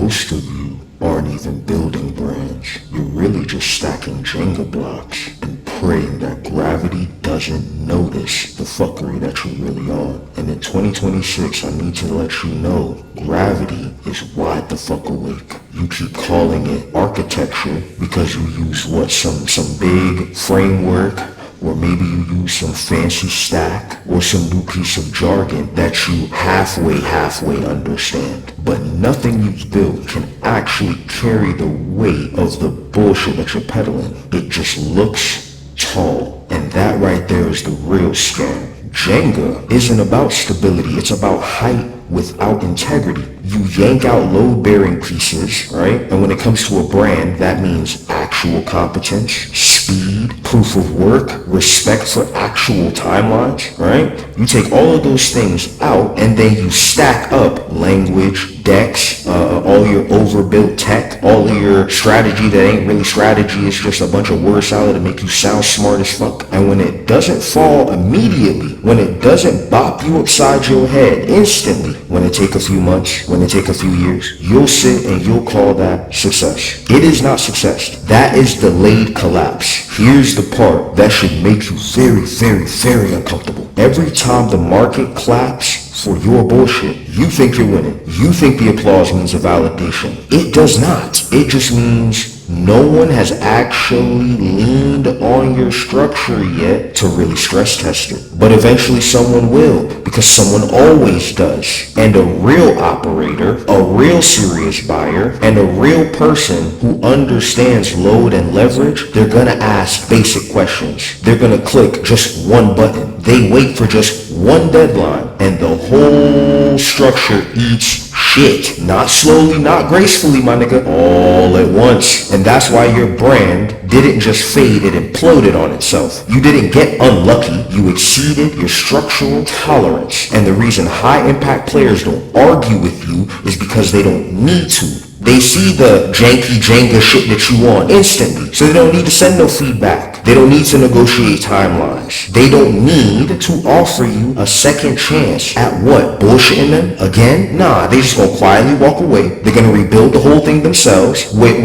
Most of you aren't even building brands. You're really just stacking Jenga blocks and praying that gravity doesn't notice the fuckery that you really are. And in 2026, I need to let you know, gravity is wide the fuck awake. You keep calling it architecture because you use some big framework, or maybe you use some fancy stack or some new piece of jargon that you halfway understand. But nothing you've built can actually carry the weight of the bullshit that you're peddling. It just looks tall. And that right there is the real scam. Jenga isn't about stability, it's about height without integrity. You yank out load-bearing pieces, right? And when it comes to a brand, that means actual competence, speed, proof of work, respect for actual timelines, right? You take all of those things out and then you stack up language, decks, all your overbuilt tech, all of your strategy that ain't really strategy, it's just a bunch of word salad to make you sound smart as fuck. And when it doesn't fall immediately, when it doesn't bop you upside your head instantly, when it take a few months, when it take a few years, you'll sit and you'll call that success. It is not success. That is delayed collapse. Here's the part that should make you very uncomfortable. Every time the market claps for your bullshit, you think you're winning. You think the applause means a validation. It does not. It just means no one has actually leaned on your structure yet to really stress test it. But eventually someone will, because someone always does. And a real operator, a real serious buyer, and a real person who understands load and leverage, they're gonna ask basic questions. They're gonna click just one button. They wait for just one deadline, and the whole structure eats shit. Not slowly, not gracefully, my nigga, all at once. And that's why your brand didn't just fade, it imploded on itself. You didn't get unlucky, you exceeded your structural tolerance. And the reason high impact players don't argue with you is because they don't need to. They see the janky Jenga shit that you want instantly, so they don't need to send no feedback. They don't need to negotiate timelines. They don't need to offer you a second chance at what? Bullshitting them again? Nah, they just gonna quietly walk away. They're gonna rebuild the whole thing themselves with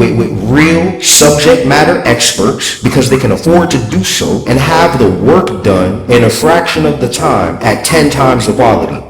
real subject matter experts because they can afford to do so and have the work done in a fraction of the time at 10 times the quality.